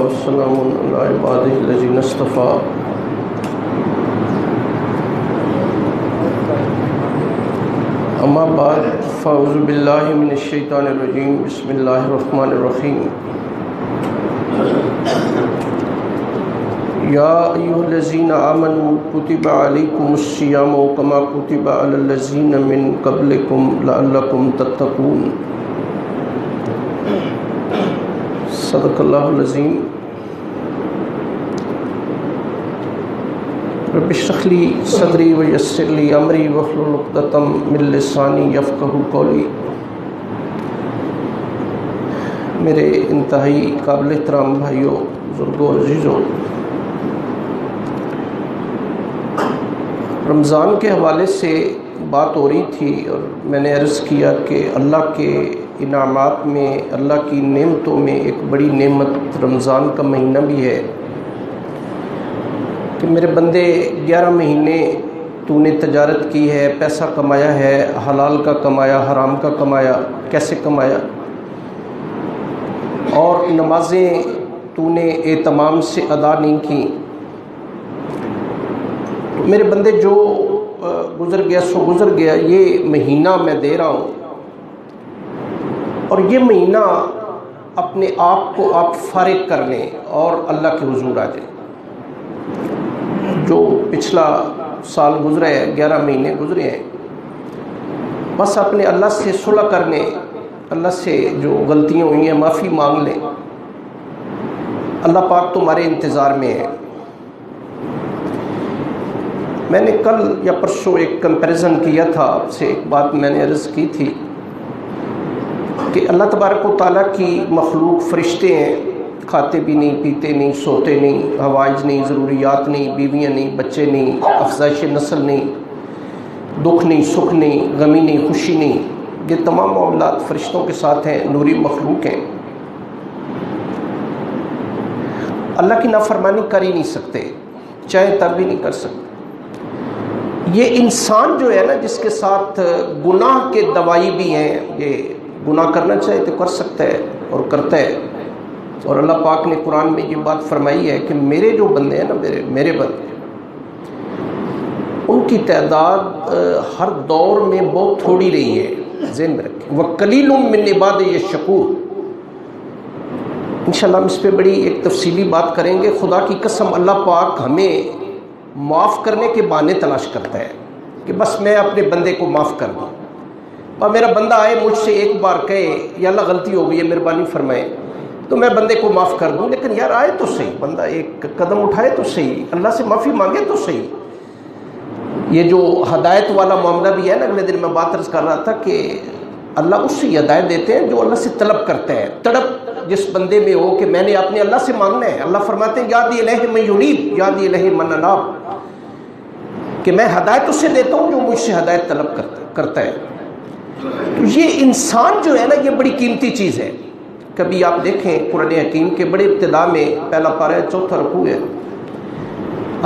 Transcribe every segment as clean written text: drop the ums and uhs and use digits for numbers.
وسلام علی عباده الذین اصطفى. اما بعد فاعوذ باللہ من الشیطان الرجیم. بسم اللہ الرحمن الرحیم. یا ایھا الذین آمنوا کتب علیکم الصیام کما کتب علی الذین من قبلکم لعلکم تتقون. صدق اللہ العظیم. رب اشرح لی صدری ویسر لی امری واحلل عقدۃ من لسانی یفقہوا قولی. میرے انتہائی قابل احترام بھائیوں، بزرگوں، عزیزوں، رمضان کے حوالے سے بات ہو رہی تھی اور میں نے عرض کیا کہ اللہ کے انعامات میں، اللہ کی نعمتوں میں ایک بڑی نعمت رمضان کا مہینہ بھی ہے کہ میرے بندے 11 مہینے تو نے تجارت کی ہے، پیسہ کمایا ہے، حلال کا کمایا، حرام کا کمایا، کیسے کمایا، اور نمازیں تو نے اہتمام سے ادا نہیں کی. تو میرے بندے جو گزر گیا سو گزر گیا، یہ مہینہ میں دے رہا ہوں، اور یہ مہینہ اپنے آپ کو آپ فارغ کر لیں اور اللہ کے حضور آ جائیں. جو پچھلا سال گزرا ہے، 11 مہینے گزرے ہیں، بس اپنے اللہ سے صلح کر لیں، اللہ سے جو غلطیاں ہوئی ہیں معافی مانگ لیں. اللہ پاک تمہارے انتظار میں ہے. میں نے کل یا پرسوں ایک کمپیریزن کیا تھا آپ سے. ایک بات میں نے عرض کی تھی کہ اللہ تبارک و تعالیٰ کی مخلوق فرشتے ہیں، کھاتے بھی نہیں، پیتے نہیں، سوتے نہیں، حوائج نہیں، ضروریات نہیں، بیویاں نہیں، بچے نہیں، افزائش نسل نہیں، دکھ نہیں، سکھ نہیں، غمی نہیں، خوشی نہیں. یہ تمام معاملات فرشتوں کے ساتھ ہیں، نوری مخلوق ہیں. اللہ کی نافرمانی کر ہی نہیں سکتے، چاہے تب بھی نہیں کر سکتے. یہ انسان جو ہے نا، جس کے ساتھ گناہ کے دوائی بھی ہیں، یہ گناہ کرنا چاہے تو کر سکتا ہے اور کرتا ہے. اور اللہ پاک نے قرآن میں یہ بات فرمائی ہے کہ میرے جو بندے ہیں نا، میرے بندے، ان کی تعداد ہر دور میں بہت تھوڑی رہی ہے. ذہن میں رکھیں، وَقَلِيلٌ مِّنْ عِبَادِيَ الشَّكُورُ. انشاءاللہ ہم اس پہ بڑی ایک تفصیلی بات کریں گے. خدا کی قسم اللہ پاک ہمیں معاف کرنے کے بہانے تلاش کرتا ہے کہ بس میں اپنے بندے کو معاف کر دوں. اور میرا بندہ آئے مجھ سے ایک بار کہے یا اللہ غلطی ہو گئی ہے، مہربانی فرمائے، تو میں بندے کو معاف کر دوں. لیکن یار آئے تو صحیح، بندہ ایک قدم اٹھائے تو صحیح، اللہ سے معافی مانگے تو صحیح. یہ جو ہدایت والا معاملہ بھی ہے نا، اگلے دن میں بات عرض کر رہا تھا کہ اللہ اس سے ہدایت دیتے ہیں جو اللہ سے طلب کرتا ہے. تڑپ جس بندے میں ہو کہ میں نے اپنے اللہ سے مانگنا ہے. اللہ فرماتے ہیں یاد الہ من ینیب، یاد الہ من اناب، کہ میں ہدایت اس سے دیتا ہوں جو مجھ سے ہدایت طلب کرتا ہے. تو یہ انسان جو ہے نا، یہ بڑی قیمتی چیز ہے. کبھی آپ دیکھیں قرآن حکیم کے بڑے ابتدا میں پہلا پارہ 4 رکوع ہے،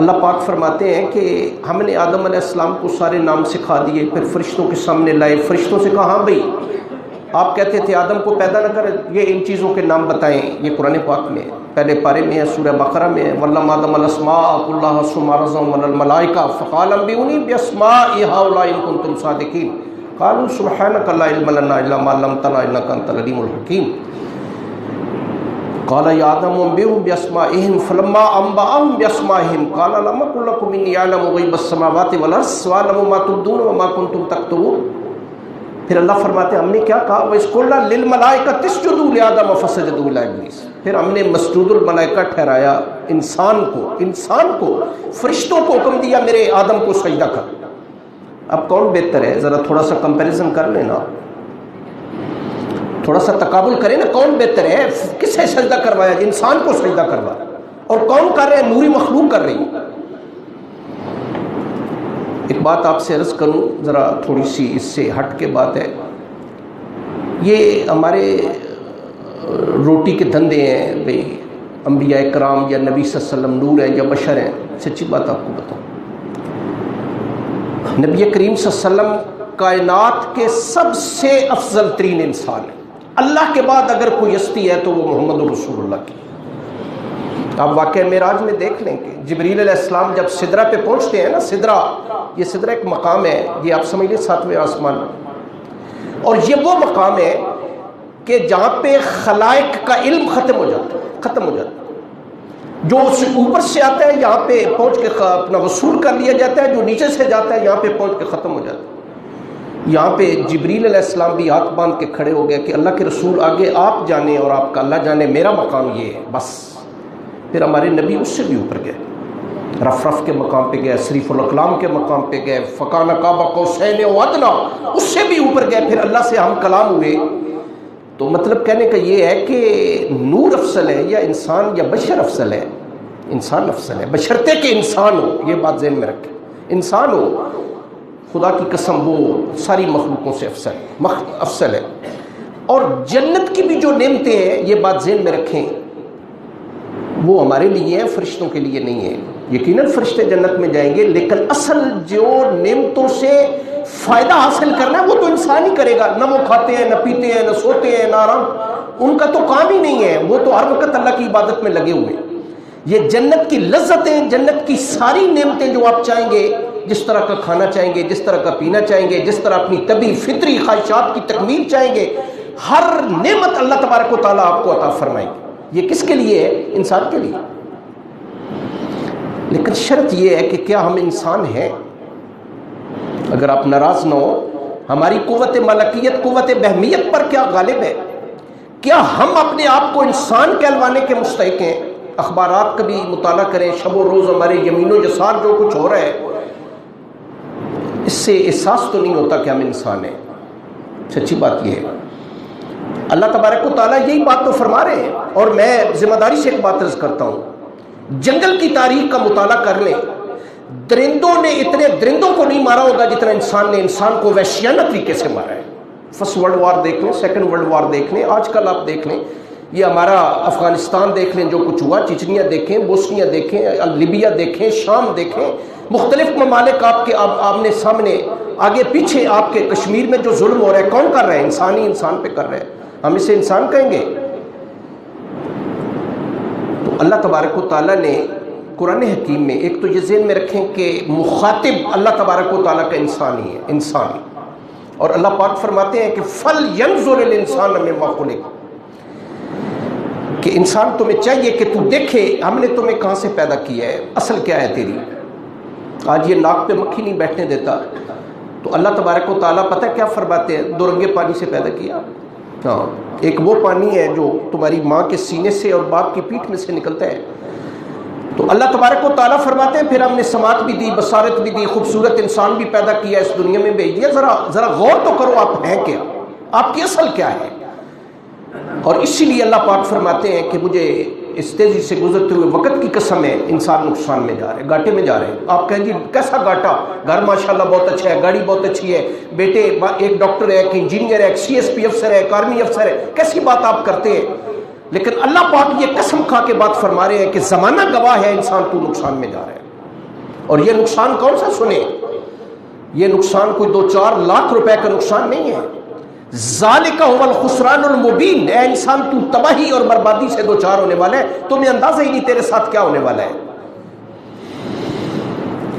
اللہ پاک فرماتے ہیں کہ ہم نے آدم علیہ السلام کو سارے نام سکھا دیے، پھر فرشتوں کے سامنے لائے. فرشتوں سے کہا ہاں بھائی آپ کہتے تھے آدم کو پیدا نہ کر، یہ ان چیزوں کے نام بتائیں. یہ قرآن پاک میں پہلے پارے میں ہے، سورہ بقرہ میں ہے. وَعَلَّمَ آدَمَ الْأَسْمَاءَ كُلَّهَا ثُمَّ عَرَضَهُمْ عَلَى الْمَلَائِكَةِ فَقَالَ أَنبِئُونِي بِأَسْمَاءِ هَؤُلَاءِ إِن كُنتُمْ صَادِقِينَ قَالُوا سُبْحَانَكَ لَا عِلْمَ لَنَا إِلَّا مَا عَلَّمْتَنَا إِنَّكَ أَنتَ الْعَلِيمُ الْحَكِيمُ. قال يا آدم أنبئهم بأسمائهم فلما أنبأهم بأسمائهم قال ألم أقل لكم إني أعلم غيب السماوات والأرض وأعلم ما تبدون وما كنتم تكتمون. پھر اللہ فرماتے ہیں ہم نے کیا کہا، وَإِذْ قُلْنَا لِلْمَلَائِكَةِ اسْجُدُوا لِآدَمَ فَسَجَدُوا إِلَّا إِبْلِيسَ. پھر ہم نے مسجود الملائکہ ٹھہرایا انسان کو فرشتوں کو حکم دیا میرے آدم کو سجدہ کر. اب کون بہتر ہے؟ ذرا تھوڑا سا کمپیریزن کر لینا، تھوڑا سا تقابل کریں نا. کون بہتر ہے؟ کسے سجدہ کروایا؟ انسان کو سجدہ کروایا. اور کون کر رہے ہیں؟ نوری مخلوق کر رہی. ایک بات آپ سے عرض کروں، ذرا تھوڑی سی اس سے ہٹ کے بات ہے. یہ ہمارے روٹی کے دھندے ہیں بھئی، انبیاء کرام یا نبی صلی اللہ علیہ وسلم نور ہیں یا بشر ہیں. سچی بات آپ کو بتاؤں، نبی کریم صلی اللہ علیہ وسلم کائنات کے سب سے افضل ترین انسان ہے. اللہ کے بعد اگر کوئی ہستی ہے تو وہ محمد رسول اللہ کی. آپ واقعہ معراج میں دیکھ لیں کہ جبریل علیہ السلام جب سدرہ پہ پہنچتے ہیں نا، سدرہ، یہ سدرہ ایک مقام ہے، یہ آپ سمجھ لیں 7ویں آسمان، اور یہ وہ مقام ہے کہ جہاں پہ خلائق کا علم ختم ہو جاتا ہے، جو اوپر سے آتا ہے یہاں پہ پہنچ کے اپنا وصول کر لیا جاتا ہے، جو نیچے سے جاتا ہے یہاں پہ پہنچ کے ختم ہو جاتا ہے۔ یہاں پہ جبریل علیہ السلام بھی ہاتھ باندھ کے کھڑے ہو گئے کہ اللہ کے رسول آگے آپ جانے اور آپ کا اللہ جانے، میرا مقام یہ ہے بس۔ پھر ہمارے نبی اس سے بھی اوپر گئے، رف کے مقام پہ گئے، صریف الاقلام کے مقام پہ گئے، فکان قاب قوسین او ادنی، اس سے بھی اوپر گئے، پھر اللہ سے ہم کلام ہوئے۔ تو مطلب کہنے کا یہ ہے کہ نور افضل ہے یا انسان یا بشر افضل ہے؟ انسان افضل ہے، بشرطے کہ انسان ہو، یہ بات ذہن میں رکھیں، انسان ہو، خدا کی قسم وہ ساری مخلوقوں سے افضل ہے۔ اور جنت کی بھی جو نعمتیں ہیں، یہ بات ذہن میں رکھیں، وہ ہمارے لیے ہیں، فرشتوں کے لیے نہیں ہے۔ یقیناً فرشتے جنت میں جائیں گے، لیکن اصل جو نعمتوں سے فائدہ حاصل کرنا ہے وہ تو انسان ہی کرے گا۔ نہ وہ کھاتے ہیں، نہ پیتے ہیں، نہ سوتے ہیں، نہ آرام، ان کا تو کام ہی نہیں ہے، وہ تو ہر وقت اللہ کی عبادت میں لگے ہوئے ہیں۔ یہ جنت کی لذتیں، جنت کی ساری نعمتیں جو آپ چاہیں گے، جس طرح کا کھانا چاہیں گے، جس طرح کا پینا چاہیں گے، جس طرح اپنی طبی فطری خواہشات کی تکمیل چاہیں گے، ہر نعمت اللہ تبارک و تعالیٰ آپ کو عطا فرمائیں گے۔ یہ کس کے لیے ہے؟ انسان کے لیے۔ لیکن شرط یہ ہے کہ کیا ہم انسان ہیں؟ اگر آپ ناراض نہ ہو، ہماری قوت ملکیت، قوت بہمیت پر کیا غالب ہے؟ کیا ہم اپنے آپ کو انسان کہلوانے کے مستحق ہیں؟ اخبارات کا بھی مطالعہ کریں، شب و روز ہمارے یمین و یسار جو کچھ ہو رہا ہے، اس سے احساس تو نہیں ہوتا کہ ہم انسان ہیں۔ سچی بات یہ ہے، اللہ تبارک و تعالیٰ یہی بات تو فرما رہے ہیں۔ اور میں ذمہ داری سے ایک بات عرض کرتا ہوں، جنگل کی تاریخ کا مطالعہ کر لیں، درندوں نے اتنے درندوں کو نہیں مارا ہوگا جتنا انسان نے انسان کو وحشیانہ طریقے سے مارا ہے۔ فرسٹ ورلڈ وار دیکھ لیں، سیکنڈ ورلڈ وار دیکھ لیں، آج کل آپ دیکھ لیں، یہ ہمارا افغانستان دیکھ لیں جو کچھ ہوا، چچنیا دیکھیں، بوسنیا دیکھیں، لیبیا دیکھیں، شام دیکھیں، مختلف ممالک آپ کے آمنے سامنے، آگے پیچھے، آپ کے کشمیر میں جو ظلم ہو رہا ہے کون کر رہا ہے؟ انسان ہی انسان پہ کر رہا ہے۔ ہم اسے انسان کہیں گے؟ تو اللہ تبارک و تعالیٰ نے قرآن حکیم میں ایک تو یہ ذہن میں رکھیں کہ مخاطب اللہ تبارک و تعالیٰ کا انسان ہی ہے، انسان۔ اور اللہ پاک فرماتے ہیں کہ فَلْيَنْظُرِ الْإِنسَانُ مِمَّا خُلِقَ، کہ انسان تمہیں چاہیے کہ تو دیکھے ہم نے تمہیں کہاں سے پیدا کیا ہے، اصل کیا ہے تیری۔ آج یہ ناک پہ مکھی نہیں بیٹھنے دیتا، تو اللہ تبارک و تعالیٰ پتہ کیا فرماتے ہیں؟ 2 رنگے پانی سے پیدا کیا۔ ہاں، ایک وہ پانی ہے جو تمہاری ماں کے سینے سے اور باپ کی پیٹھ میں سے نکلتا ہے۔ تو اللہ تبارک و تعالیٰ فرماتے ہیں پھر ہم نے سماعت بھی دی، بصارت بھی دی، خوبصورت انسان بھی پیدا کیا، اس دنیا میں بھیج دیا۔ ذرا غور تو کرو، آپ ہیں کیا، آپ کی اصل کیا ہے؟ اور اسی لیے اللہ پاک فرماتے ہیں کہ مجھے اس تیزی سے گزرتے ہوئے وقت کی قسم ہے، انسان نقصان میں جا رہے ہیں، گھاٹے میں جا رہے ہیں۔ آپ کہیں جی کیسا گھاٹا؟ گھر ماشاءاللہ بہت اچھا ہے، گاڑی بہت اچھی ہے، بیٹے ایک ڈاکٹر ہے، ایک انجینئر ہے، ایک CSP افسر ہے، ایک آرمی افسر ہے، کیسی بات آپ کرتے ہیں؟ لیکن اللہ پاک یہ قسم کھا کے بات فرما رہے ہیں کہ زمانہ گواہ ہے، انسان تو نقصان میں جا رہا ہے۔ اور یہ نقصان کون سا سنے؟ یہ نقصان کوئی 2-4 لاکھ روپے کا نقصان نہیں ہے۔ ذالک هو الخسران المبین، اے انسان تو تباہی اور بربادی سے دوچار ہونے والا ہے، تمہیں اندازہ ہی نہیں تیرے ساتھ کیا ہونے والا ہے۔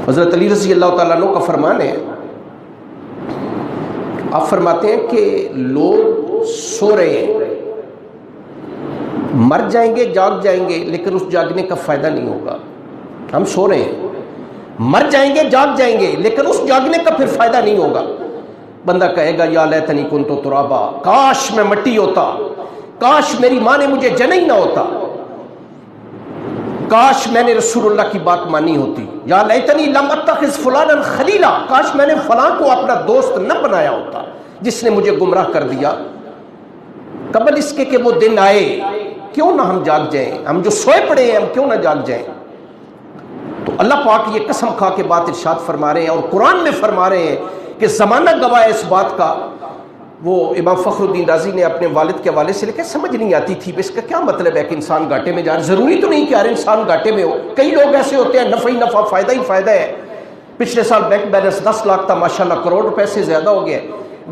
حضرت علی رضی اللہ تعالیٰ عنہ کا فرمان ہے، آپ فرماتے ہیں کہ لوگ سو رہے ہیں، مر جائیں گے، جاگ جائیں گے، لیکن اس جاگنے کا فائدہ نہیں ہوگا۔ ہم سو رہے ہیں، مر جائیں گے، جاگ جائیں گے، لیکن اس جاگنے کا پھر فائدہ نہیں ہوگا۔ بندہ کہے گا یا لیتنی کنت ترابا، کاش میں مٹی ہوتا، کاش میری ماں نے مجھے جنا ہی نہ ہوتا، کاش میں نے رسول اللہ کی بات مانی ہوتی، یا لیتنی لم اتخذ فلانا خلیلا، کاش میں نے فلاں کو اپنا دوست نہ بنایا ہوتا جس نے مجھے گمراہ کر دیا۔ قبل اس کے کہ وہ دن آئے، کیوں نہ ہم جاگ جائیں، ہم جو سوئے پڑے ہیں ہم کیوں نہ جاگ جائیں۔ تو اللہ پاک یہ قسم کھا کے بات ارشاد فرما رہے ہیں اور قرآن میں فرما رہے ہیں کہ زمانہ گواہ ہے اس بات کا۔ وہ امام فخر الدین رازی نے اپنے والد کے حوالے سے لکھا، سمجھ نہیں آتی تھی اس کا کیا مطلب ہے کہ انسان گھاٹے میں جا رہا ہے۔ ضروری تو نہیں کہ ہر انسان گھاٹے میں ہو، کئی لوگ ایسے ہوتے ہیں نفع ہی نفع، فائدہ ہی فائدہ ہے۔ پچھلے سال بینک بیلنس 10 لاکھ تھا، ماشاءاللہ کروڑ روپے سے زیادہ ہو گیا۔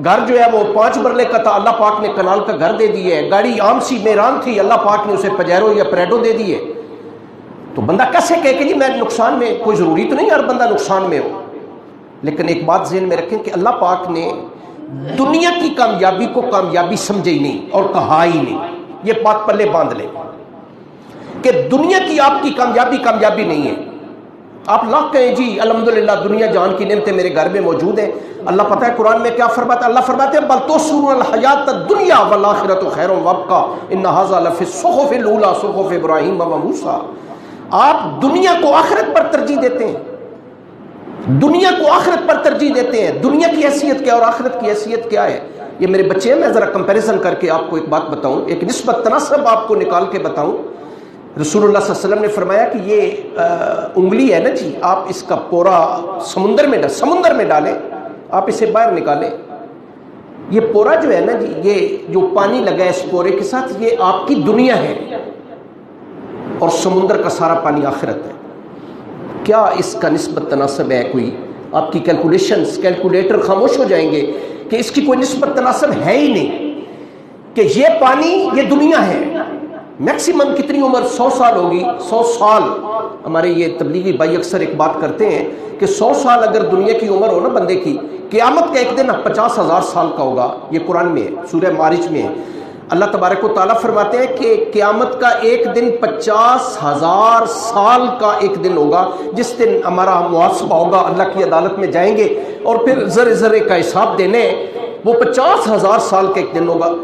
گھر جو ہے وہ 5 مرلے کا تھا، اللہ پاک نے کنال کا گھر دے دیے۔ گاڑی عام سی میران تھی، اللہ پاک نے اسے پجیرو یا پریڈو دے دیے۔ تو بندہ کیسے کہے کہ جی میں نقصان میں، کوئی ضروری تو نہیں ہر بندہ نقصان میں ہو، لیکن ایک بات ذہن میں رکھیں کہ اللہ پاک نے دنیا کی کامیابی کو کامیابی سمجھے ہی نہیں اور کہا ہی نہیں. یہ بات پلے باندھ لیں کہ دنیا کی آپ کی کامیابی کامیابی نہیں ہے. آپ لاکھ کہیں جی الحمدللہ دنیا جہان کی نعمتیں میرے گھر میں موجود ہیں. اللہ پتہ ہے قرآن میں کیا فرماتا ہے؟ اللہ فرماتے ہیں بل تؤثرون الحیات الدنیا والآخرۃ خیر وابقیٰ ان ھذا لفی الصحف الاولیٰ صحف ابراہیم و موسیٰ. آپ دنیا کو آخرت پر ترجیح دیتے ہیں، دنیا کو آخرت پر ترجیح دیتے ہیں. دنیا کی حیثیت کیا اور آخرت کی حیثیت کیا ہے؟ یہ میرے بچے ہیں، میں ذرا کمپیریزن کر کے آپ کو ایک بات بتاؤں، ایک نسبت تناسب آپ کو نکال کے بتاؤں. رسول اللہ صلی اللہ علیہ وسلم نے فرمایا کہ یہ انگلی ہے نا جی، آپ اس کا پورا سمندر میں ڈالیں، آپ اسے باہر نکالیں. یہ پورا جو ہے نا جی، یہ جو پانی لگا ہے اس پورے کے ساتھ، یہ آپ کی دنیا ہے اور سمندر کا سارا پانی آخرت ہے. کیا اس کا نسبت تناسب ہے؟ کوئی آپ کی کیلکولیٹر خاموش ہو جائیں گے کہ اس کی کوئی نسبت تناسب ہے ہی نہیں. کہ یہ پانی یہ دنیا ہے. میکسیمم کتنی عمر؟ 100 سال ہوگی. 100 سال. ہمارے یہ تبلیغی بھائی اکثر ایک بات کرتے ہیں کہ 100 سال اگر دنیا کی عمر ہو نا بندے کی، قیامت کا ایک دن 50,000 سال کا ہوگا. یہ قرآن میں ہے، سورہ معارج میں ہے. اللہ تبارک و تعالیٰ فرماتے ہیں کہ قیامت کا ایک دن 50,000 سال کا ایک دن ہوگا، جس دن ہمارا محاسبہ ہوگا، اللہ کی عدالت میں جائیں گے اور پھر ذرے ذرے کا حساب دینے. وہ 50,000 سال کا ایک دن ہوگا.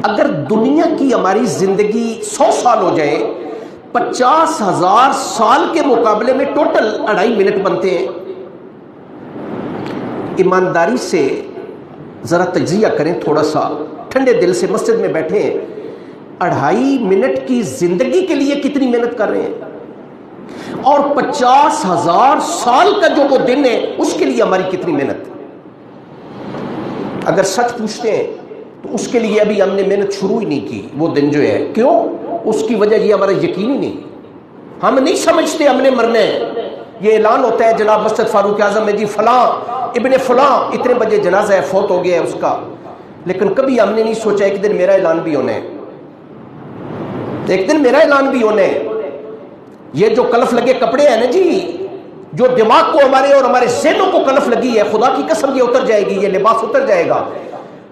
اگر دنیا کی ہماری زندگی 100 سال ہو جائے، 50,000 سال کے مقابلے میں ٹوٹل 2.5 منٹ بنتے ہیں. ایمانداری سے ذرا تجزیہ کریں، تھوڑا سا ٹھنڈے دل سے مسجد میں بیٹھے ہیں. 2.5 منٹ کی زندگی کے لیے کتنی محنت کر رہے ہیں، اور 50,000 سال کا جو وہ دن ہے اس کے لیے ہماری کتنی محنت. اگر سچ پوچھتے ہیں تو اس کے لیے ابھی ہم نے محنت شروع ہی نہیں کی. وہ دن جو ہے، کیوں؟ اس کی وجہ یہ ہمارا یقین ہی نہیں. ہم نہیں سمجھتے ہم نے مرنا ہے. یہ اعلان ہوتا ہے جناب مسجد فاروق اعظم میں، جی فلاں ابن فلاں اتنے بجے جنازہ ہے، فوت ہو گیا ہے اس کا. لیکن کبھی ہم نے نہیں سوچا ایک دن میرا اعلان بھی ہونا ہے، ایک دن میرا اعلان بھی ہونا ہے. یہ جو کلف لگے کپڑے ہیں نا جی، جو دماغ کو ہمارے اور ہمارے ذہنوں کو کلف لگی ہے، خدا کی قسم یہ اتر جائے گی، یہ لباس اتر جائے گا.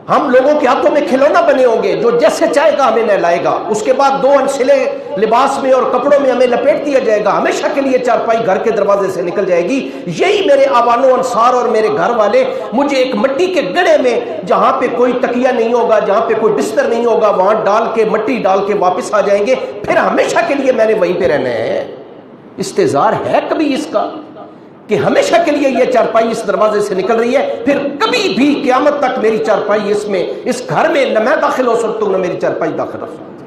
ہم لوگوں کے ہاتھوں میں کھلونا بنے ہوں گے، جو جیسے چاہے گا ہمیں نہلائے گا. اس کے بعد 2 انسلے لباس میں اور کپڑوں میں ہمیں لپیٹ دیا جائے گا. ہمیشہ کے لیے چارپائی گھر کے دروازے سے نکل جائے گی. یہی میرے آبان و انصار اور میرے گھر والے مجھے ایک مٹی کے گڑھے میں، جہاں پہ کوئی تکیہ نہیں ہوگا، جہاں پہ کوئی بستر نہیں ہوگا، وہاں ڈال کے مٹی ڈال کے واپس آ جائیں گے. پھر ہمیشہ کے لیے میں نے وہیں پہ رہنا ہے. استظہار ہے کبھی اس کا کہ ہمیشہ کے لیے یہ چارپائی اس دروازے سے نکل رہی ہے، پھر کبھی بھی قیامت تک میری چارپائی اس گھر میں نہ میں داخل ہو سکتا ہوں نہ میری چارپائی داخل ہو سکتی.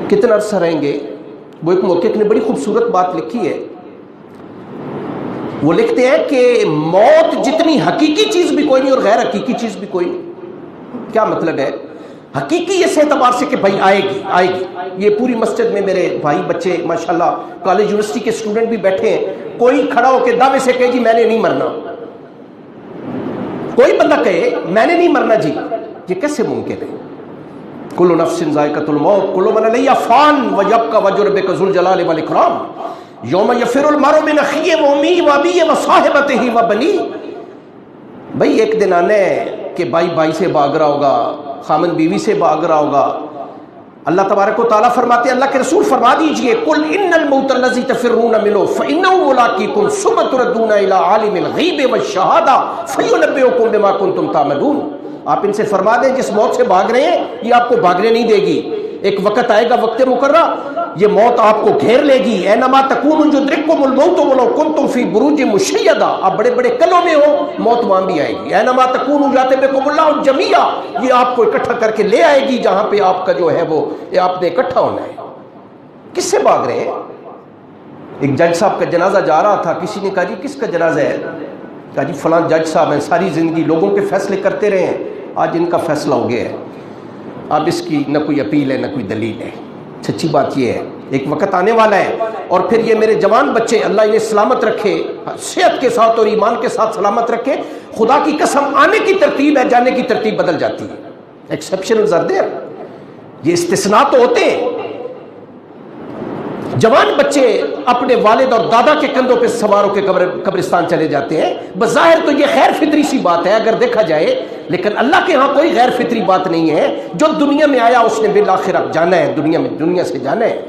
کتنا عرصہ رہیں گے؟ وہ ایک محقق نے بڑی خوبصورت بات لکھی ہے. وہ لکھتے ہیں کہ موت جتنی حقیقی چیز بھی کوئی نہیں اور غیر حقیقی چیز بھی کوئی نہیں. کیا مطلب ہے؟ حقیقی اس اعتبار سے کہ بھائی آئے گی. یہ پوری مسجد میں میرے بھائی بچے ماشاءاللہ کالج یونیورسٹی کے اسٹوڈنٹ بھی بیٹھے ہیں. کوئی کھڑا ہو کے دعوے سے کہے جی میں نے نہیں مرنا. کوئی بندہ کہے میں نے نہیں مرنا جی، یہ کیسے ممکن ہے؟ کل نفس ذائقۃ الموت کل من علیہا فان ویبقی وجہ ربک ذو الجلال والاکرام یوم یفر المرء من اخیہ وامہ وابیہ وصاحبتہ وبنیہ. بھائی ایک دن آنا ہے کہ بھائی سے بھاگ رہا ہوگا، خامن بیوی سے بھاگ رہا ہوگا. اللہ تبارک و تعالیٰ فرماتے ہیں، اللہ کے رسول فرما دیجئے قل ان الموت الذی تفرون منہ فانہ ملاقیکم ثم تردون الی عالم الغیب والشہادہ فینبئکم بما کنتم تعملون. آپ ان سے فرما دیں جس موت سے بھاگ رہے ہیں یہ آپ کو بھاگنے نہیں دے گی. ایک وقت آئے گا، وقت مقررہ، یہ موت آپ کو گھیر لے گی. اینما تکونوا یدرککم الموت ولو کنتم فی بروج مشیدہ. آپ بڑے بڑے قلعوں میں ہو، موت وہاں بھی آئے گی. اینما تکونوا یأتی بکم اللہ جمیعا. یہ آپ کو اکٹھا کر کے لے آئے گی جہاں پہ آپ کا جو ہے وہ آپ نے اکٹھا ہونا ہے. کس سے بھاگ رہے ہیں؟ ایک جج صاحب کا جنازہ جا رہا تھا، کسی نے کہا جی کس کا جنازہ ہے؟ کہا جی فلاں جج صاحب ہیں، ساری زندگی لوگوں کے فیصلے کرتے رہے ہیں، آج ان کا فیصلہ ہو گیا ہے. اب اس کی نہ کوئی اپیل ہے نہ کوئی دلیل ہے. سچی بات یہ ہے ایک وقت آنے والا ہے، اور پھر یہ میرے جوان بچے اللہ انہیں سلامت رکھے، صحت کے ساتھ اور ایمان کے ساتھ سلامت رکھے. خدا کی قسم آنے کی ترتیب ہے، جانے کی ترتیب بدل جاتی ہے. ایکسیپشنل زردے، یہ استثناء تو ہوتے ہیں. جوان بچے اپنے والد اور دادا کے کندھوں پہ سوار ہو کے قبرستان چلے جاتے ہیں. بظاہر تو یہ غیر فطری سی بات ہے اگر دیکھا جائے، لیکن اللہ کے ہاں کوئی غیر فطری بات نہیں ہے. جو دنیا میں آیا اس نے بالآخرہ جانا ہے، دنیا سے جانا ہے.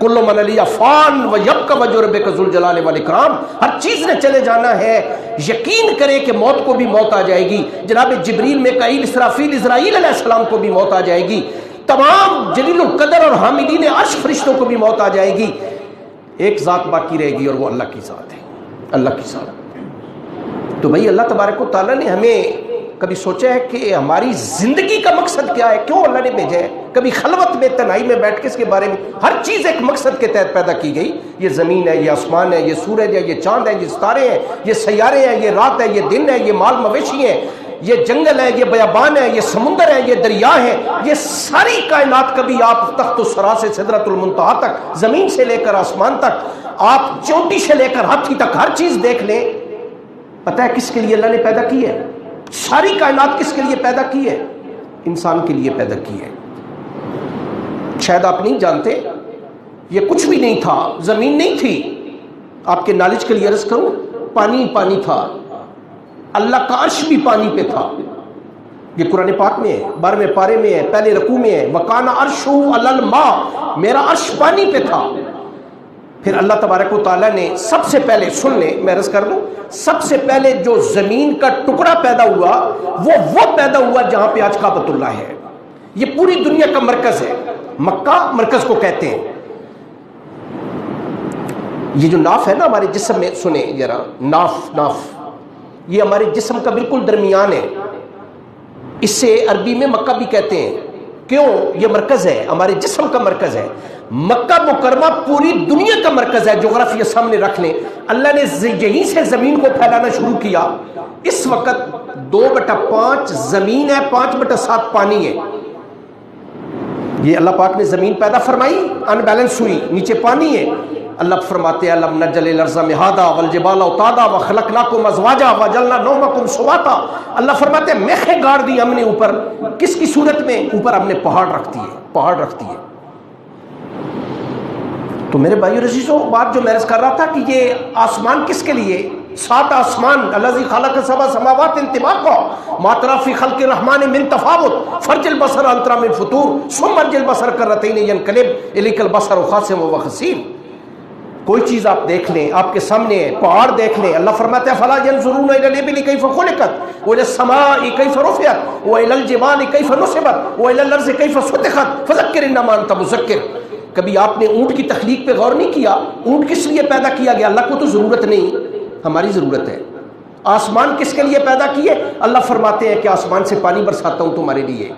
کل من علیہ فان ویبقی وجہ ربک ذو الجلال والاکرام، ہر چیز نے چلے جانا ہے. یقین کرے کہ موت کو بھی موت آ جائے گی. جناب جبریل، میکائیل، اسرافیل، اسرائیل علیہ السلام کو بھی موت آ جائے گی. تمام جلیل القدر اور حامدین عرش فرشتوں کو بھی موت آ جائے گی. ایک ذات باقی رہے گی اور وہ اللہ کی ذات ہے، اللہ کی ذات. تو بھائی اللہ تبارک و تعالیٰ نے ہمیں کبھی سوچا ہے کہ ہماری زندگی کا مقصد کیا ہے؟ کیوں اللہ نے بھیجا ہے؟ کبھی خلوت میں تنہائی میں بیٹھ کے اس کے بارے میں ہر چیز ایک مقصد کے تحت پیدا کی گئی. یہ زمین ہے، یہ آسمان ہے، یہ سورج ہے، یہ چاند ہے، یہ ستارے ہیں، یہ سیارے ہیں، یہ رات ہے، یہ دن ہے، یہ مال مویشی ہیں، یہ جنگل ہے، یہ بیابان ہے، یہ سمندر ہے، یہ دریا ہے. یہ ساری کائنات کبھی آپ تخت الثری سے سدرۃ المنتہا تک، زمین سے لے کر آسمان تک، آپ چونٹی سے لے کر ہاتھی تک ہر چیز دیکھ لیں. پتہ ہے کس کے لیے اللہ نے پیدا کی ہے؟ ساری کائنات کس کے لیے پیدا کی ہے؟ انسان کے لیے پیدا کی ہے. شاید آپ نہیں جانتے، یہ کچھ بھی نہیں تھا، زمین نہیں تھی. آپ کے نالج کے لیے عرض کروں، پانی تھا. اللہ کا عرش بھی پانی پہ تھا. یہ قرآن پاک میں ہے، 12ویں پارے میں ہے، پہلے رکوع میں ہے، وَكَانَ عَرْشُهُ عَلَى الْمَاءِ، میرا عرش پانی پہ تھا. پھر اللہ تبارک و تعالیٰ نے سب سے پہلے، سن لیں میں عرض کر دوں، سب سے پہلے جو زمین کا ٹکڑا پیدا ہوا وہ پیدا ہوا جہاں پہ آج کعبۃ اللہ ہے. یہ پوری دنیا کا مرکز ہے. مکہ مرکز کو کہتے ہیں. یہ جو ناف ہے نا ہمارے جسم میں، سنیں ذرا، ناف یہ ہمارے جسم کا بالکل درمیان ہے. اس سے عربی میں مکہ بھی کہتے ہیں. کیوں؟ یہ مرکز ہے، ہمارے جسم کا مرکز ہے. مکہ مکرمہ پوری دنیا کا مرکز ہے. جغرافیہ سامنے رکھ لیں. اللہ نے یہیں سے زمین کو پھیلانا شروع کیا. اس وقت 2/5 زمین ہے، 5/7 پانی ہے. یہ اللہ پاک نے زمین پیدا فرمائی، ان بیلنس ہوئی، نیچے پانی ہے. اللہ فرماتے ہیں الم نجعل الارض مہادا والجبال اوتادا وخلقناکم ازواجا وجعلنا نومکم سباتا. اللہ فرماتے ہیں میخیں گاڑ دی ہم نے اوپر. کس کی صورت میں؟ اوپر ہم نے پہاڑ رکھ دیے. تو میرے بھائیو عزیزو، بات جو میں عرض کر رہا تھا کہ یہ آسمان کس کے لیے؟ 7 آسمان، الذی خلق 7 سماوات طباقا ما تری فی خلق الرحمن من تفاوت فرج البصر هل تری من فطور ثم ارجع البصر کرتین ینقلب الیک البصر خاسئا وهو حسیر. کوئی چیز آپ دیکھ لیں، آپ کے سامنے ہے، پہاڑ دیکھ لیں. اللہ فرماتا ہے فلا ينظرون الى الابل كيف خلقت والى السماء كيف رفعت والى الجبال كيف نصبت والى الارض كيف سطحت فذكر انما انت مذکر. کبھی آپ نے اونٹ کی تخلیق پہ غور نہیں کیا؟ اونٹ کس لیے پیدا کیا گیا؟ اللہ کو تو ضرورت نہیں، ہماری ضرورت ہے. آسمان کس کے لیے پیدا کیے؟ اللہ فرماتے ہیں کہ آسمان سے پانی برساتا ہوں تمہارے لیے.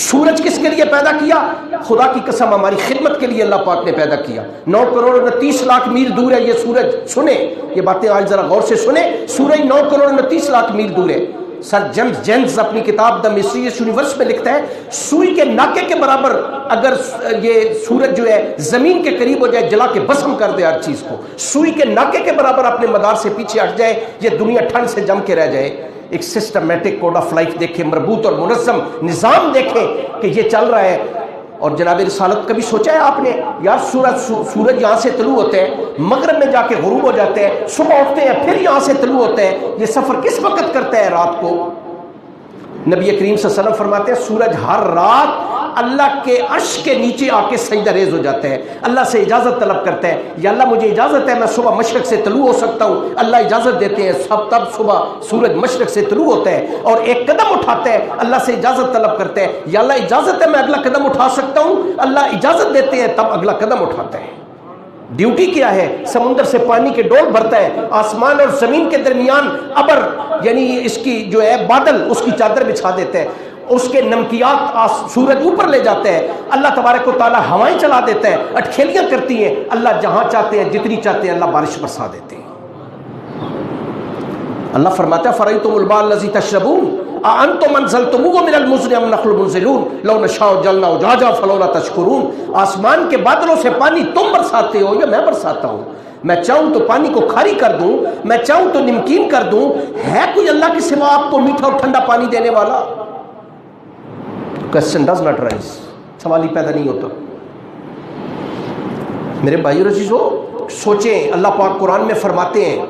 سورج کس کے لیے پیدا کیا؟ خدا کی قسم ہماری خدمت کے لیے اللہ پاک نے پیدا کیا. 9 کروڑ 29 لاکھ میل دور ہے یہ سورج. سنیں یہ باتیں آج ذرا غور سے سنیں. سورج 9 کروڑ 29 لاکھ میل دور ہے. سر جیمز اپنی کتاب دا مسٹریس یونیورس میں لکھتا ہے سوئی کے ناکے کے برابر اگر یہ سورج جو ہے زمین کے قریب ہو جائے، جلا کے بھسم کر دے ہر چیز کو، سوئی کے ناکے کے برابر اپنے مدار سے پیچھے ہٹ جائے، یہ دنیا ٹھنڈ سے جم کے رہ جائے. ایک سسٹمیٹک کوڈ آف لائف دیکھیں، مربوط اور منظم نظام دیکھیں کہ یہ چل رہا ہے. اور جناب رسالت کبھی سوچا ہے آپ نے یار سورج یہاں سے طلوع ہوتے ہیں، مغرب میں جا کے غروب ہو جاتے ہیں، صبح اٹھتے ہیں پھر یہاں سے طلوع ہوتے ہیں، یہ سفر کس وقت کرتا ہے؟ رات کو. نبی کریم صلی اللہ علیہ وسلم فرماتے ہیں سورج ہر رات اللہ کے عرش کے نیچے آ کے سجدہ ریز ہو جاتا ہے. اللہ سے اجازت طلب کرتا ہے، یا اللہ مجھے اجازت ہے میں صبح مشرق سے طلوع ہو سکتا ہوں. اللہ اجازت دیتے ہیں، تب صبح سورج مشرق سے طلوع ہوتا ہے اور ایک قدم اٹھاتا ہے، اللہ سے اجازت طلب کرتا ہے، یا اللہ اجازت ہے میں اگلا قدم اٹھا سکتا ہوں. اللہ اجازت دیتے ہیں تب اگلا قدم اٹھاتا ہے. ڈیوٹی کیا ہے؟ سمندر سے پانی کے ڈول بھرتا ہے، آسمان اور زمین کے درمیان ابر یعنی اس کی جو ہے بادل، اس کی چادر بچھا دیتا ہے، اس کے نمکیات سورج اوپر لے جاتا ہے. اللہ تبارک و تعالی ہوائیں چلا دیتا ہے، اٹکھیلیاں کرتی ہیں. اللہ جہاں چاہتے ہیں جتنی چاہتے ہیں اللہ بارش برسا دیتے ہیں. اللہ فرماتا ہے فرأیتم الماء الذی تشربون أأنتم أنزلتموه من المزن أم نحن المنزلون لو نشاء جعلناه أجاجا فلولا تشکرون. آسمان کے بادلوں سے پانی تم برساتے ہو یا میں برساتا ہوں؟ میں چاہوں تو پانی کو کھاری کر دوں، میں چاہوں تو نمکین کر دوں. ہے کوئی اللہ کے سوا آپ کو میٹھا اور ٹھنڈا پانی دینے والا؟ Question does not rise. سوال ہی پیدا نہیں ہوتا. میرے بھائیو عزیزو سوچیں، اللہ پاک قرآن میں فرماتے ہیں،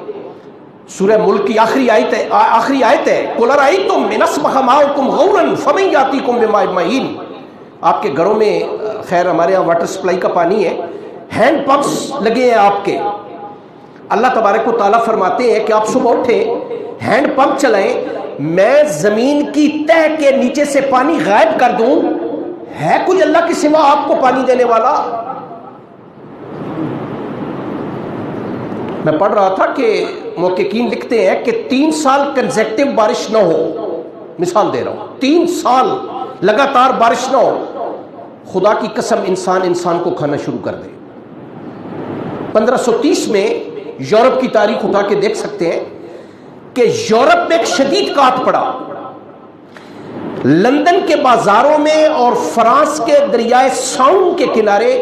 سورہ ملک کی آخری آیت ہے قُلْ أَرَأَيْتُم إِنْ أَصْبَحَ مَاؤُكُمْ غَوْرًا فَمَن يَأْتِيكُم بِمَاءٍ مَّعِينٍ۔ آپ کے گھروں میں خیر ہمارے یہاں واٹر سپلائی کا پانی ہے، ہینڈ پمپس لگے ہیں آپ کے، اللہ تبارک و تعالیٰ فرماتے ہیں کہ آپ صبح اٹھیں، ہینڈ پمپ چلائیں، میں زمین کی تہ کے نیچے سے پانی غائب کر دوں، ہے کوئی اللہ کے سوا آپ کو پانی دینے والا؟ میں پڑھ رہا تھا کہ محققین لکھتے ہیں کہ 3 سال کنزیکٹیو بارش نہ ہو، مثال دے رہا ہوں، 3 سال لگاتار بارش نہ ہو، خدا کی قسم انسان کو کھانا شروع کر دے۔ 1530 میں یورپ کی تاریخ اٹھا کے دیکھ سکتے ہیں کہ یورپ میں ایک شدید کاٹ پڑا، لندن کے بازاروں میں اور فرانس کے دریائے ساؤن کے کنارے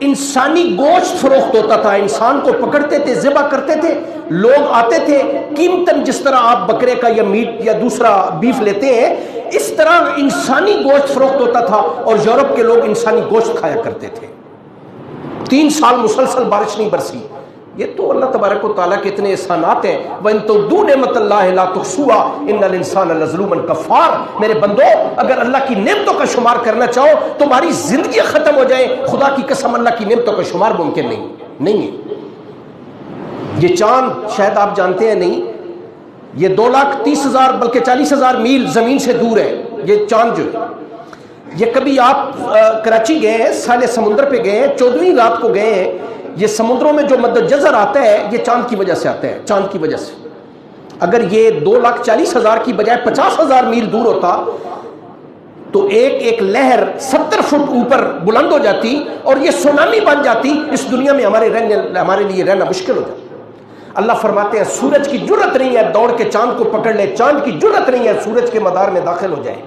انسانی گوشت فروخت ہوتا تھا، انسان کو پکڑتے تھے، ذبح کرتے تھے، لوگ آتے تھے قیمتاً، جس طرح آپ بکرے کا یا میٹ یا دوسرا بیف لیتے ہیں، اس طرح انسانی گوشت فروخت ہوتا تھا اور یورپ کے لوگ انسانی گوشت کھایا کرتے تھے۔ 3 سال مسلسل بارش نہیں برسی۔ یہ تو اللہ تبارک و تعالیٰ کے اتنے احسانات ہیں، وَإِن تُعُدُّوا نِعْمَتَ اللَّهِ لَا تُحْصُوهَا إِنَّ الْإِنسَانَ لَظَلُومٌ کفار۔ میرے بندو، اگر اللہ کی نعمتوں کا شمار کرنا چاہو، تمہاری زندگی ختم ہو جائے، خدا کی قسم اللہ کی نعمتوں کا شمار ممکن نہیں ہے۔ یہ چاند شاید آپ جانتے ہیں نہیں، یہ 2,30,000 بلکہ 40,000 میل زمین سے دور ہے یہ چاند جو ہے۔ یہ کبھی آپ کراچی گئے ہیں، ساحل سمندر پہ گئے ہیں، 14ویں رات کو گئے ہیں، یہ سمندروں میں جو مد جزر آتا ہے یہ چاند کی وجہ سے آتا ہے، چاند کی وجہ سے۔ اگر یہ 2,40,000 کی بجائے 50,000 میل دور ہوتا تو ایک لہر 70 فٹ اوپر بلند ہو جاتی اور یہ سونامی بن جاتی، اس دنیا میں ہمارے لیے رہنا مشکل ہو جاتا۔ اللہ فرماتے ہیں سورج کی جرت نہیں ہے دوڑ کے چاند کو پکڑ لے، چاند کی جرت نہیں ہے سورج کے مدار میں داخل ہو جائے۔